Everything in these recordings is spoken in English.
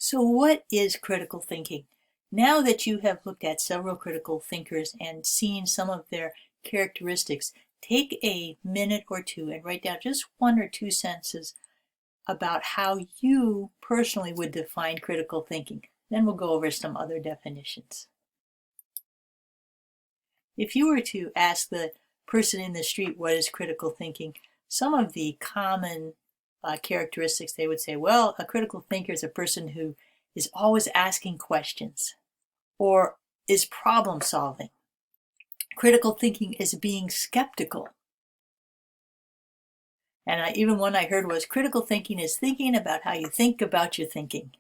So what is critical thinking? Now that you have looked at several critical thinkers and seen some of their characteristics, take a minute or two and write down just one or two sentences about how you personally would define critical thinking. Then we'll go over some other definitions. If you were to ask the person in the street what is critical thinking, some of the common characteristics they would say, well, a critical thinker is a person who is always asking questions or is problem solving. Critical thinking is being skeptical. And even one I heard was critical thinking is thinking about how you think about your thinking.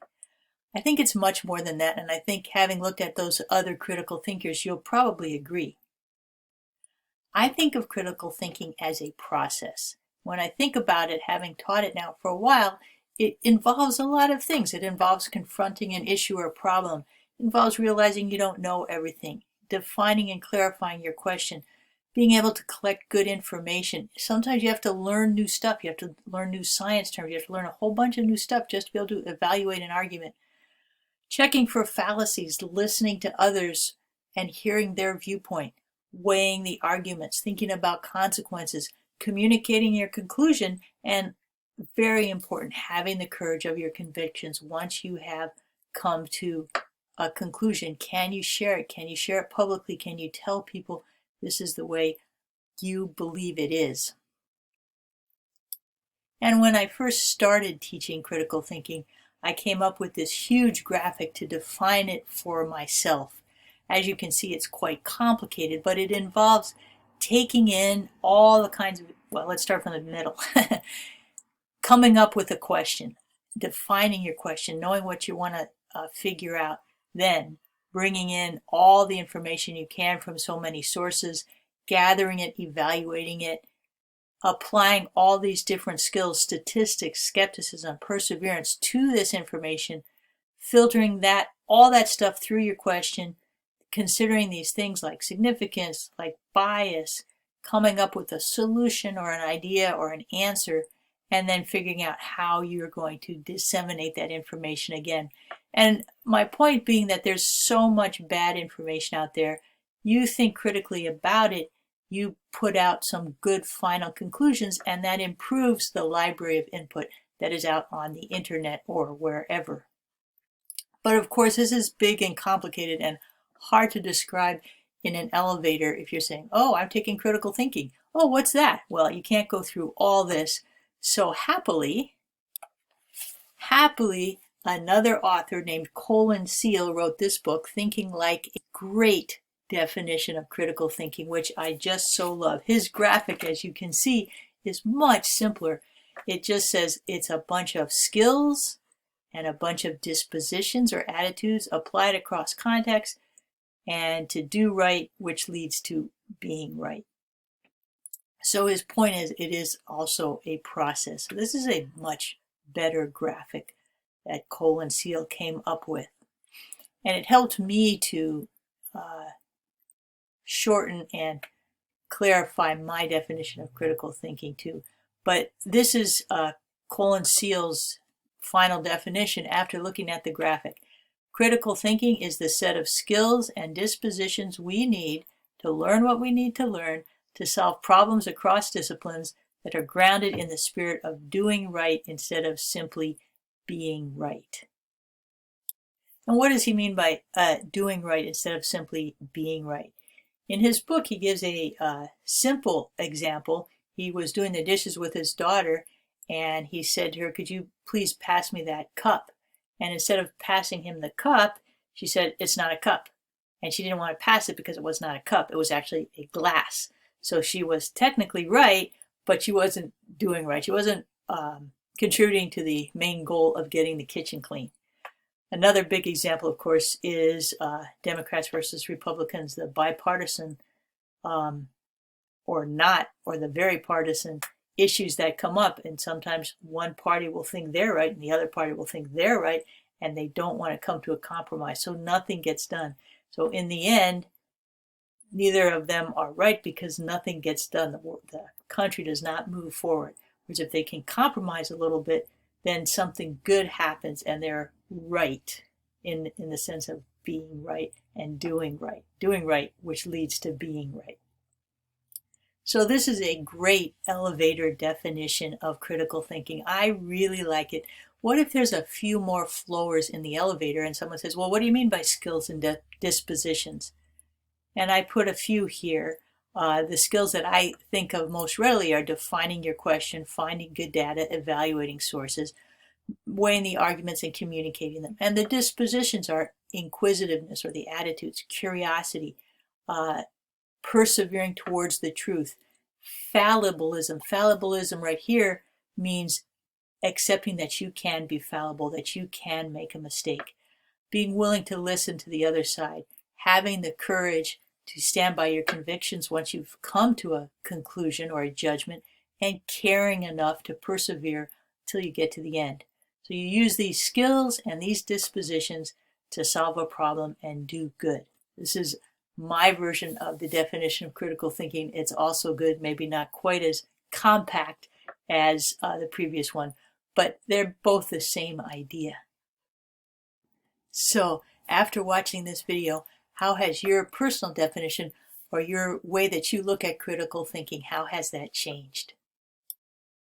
I think it's much more than that, and I think having looked at those other critical thinkers, you'll probably agree. I think of critical thinking as a process. When I think about it, having taught it now for a while, it involves a lot of things. It involves confronting an issue or problem. It involves realizing you don't know everything, defining and clarifying your question, being able to collect good information. Sometimes you have to learn new stuff. You have to learn new science terms. You have to learn a whole bunch of new stuff just to be able to evaluate an argument. Checking for fallacies, listening to others and hearing their viewpoint, weighing the arguments, thinking about consequences, communicating your conclusion, and very important, having the courage of your convictions. Once you have come to a conclusion, can you share it? Can you share it publicly? Can you tell people this is the way you believe it is? And when I first started teaching critical thinking, I came up with this huge graphic to define it for myself. As you can see, it's quite complicated, but it involves taking in all the kinds of, well, let's start from the middle. Coming up with a question, defining your question, knowing what you want to figure out, then bringing in all the information you can from so many sources, gathering it, evaluating it, applying all these different skills, statistics, skepticism, perseverance to this information, filtering that, all that stuff through your question, considering these things like significance, like bias, coming up with a solution or an idea or an answer, and then figuring out how you're going to disseminate that information again. And my point being that there's so much bad information out there, you think critically about it, you put out some good final conclusions, and that improves the library of input that is out on the internet or wherever. But of course, this is big and complicated and hard to describe in an elevator if you're saying, oh, I'm taking critical thinking. Oh, what's that? Well, you can't go through all this. So happily, another author named Colin Seal wrote this book, Thinking Like a Great Definition of Critical Thinking, which I just so love. His graphic, as you can see, is much simpler. It just says it's a bunch of skills and a bunch of dispositions or attitudes applied across contexts and to do right, which leads to being right. So his point is, it is also a process. So this is a much better graphic that Colin Seal came up with. And it helped me to shorten and clarify my definition of critical thinking too. But this is Colin Seal's final definition after looking at the graphic. Critical thinking is the set of skills and dispositions we need to learn what we need to learn, to solve problems across disciplines that are grounded in the spirit of doing right instead of simply being right. And what does he mean by doing right instead of simply being right? In his book, he gives a simple example. He was doing the dishes with his daughter, and he said to her, could you please pass me that cup? And instead of passing him the cup, she said, it's not a cup. And she didn't want to pass it because it was not a cup. It was actually a glass. So she was technically right, but she wasn't doing right. She wasn't contributing to the main goal of getting the kitchen clean. Another big example, of course, is Democrats versus Republicans, the bipartisan or not, or the very partisan issues that come up. And sometimes one party will think they're right and the other party will think they're right, and they don't want to come to a compromise. So nothing gets done. So in the end, neither of them are right because nothing gets done. The country does not move forward. Whereas if they can compromise a little bit, then something good happens and they're right in the sense of being right and doing right, which leads to being right. So this is a great elevator definition of critical thinking. I really like it. What if there's a few more floors in the elevator and someone says, well, what do you mean by skills and dispositions? And I put a few here. The skills that I think of most readily are defining your question, finding good data, evaluating sources, weighing the arguments and communicating them. And the dispositions are inquisitiveness, or the attitudes, curiosity, persevering towards the truth, fallibilism. Fallibilism right here means accepting that you can be fallible, that you can make a mistake, being willing to listen to the other side, having the courage to stand by your convictions once you've come to a conclusion or a judgment, and caring enough to persevere till you get to the end. So you use these skills and these dispositions to solve a problem and do good. This is my version of the definition of critical thinking. It's also good, maybe not quite as compact as the previous one, but they're both the same idea. So after watching this video, how has your personal definition or your way that you look at critical thinking, how has that changed?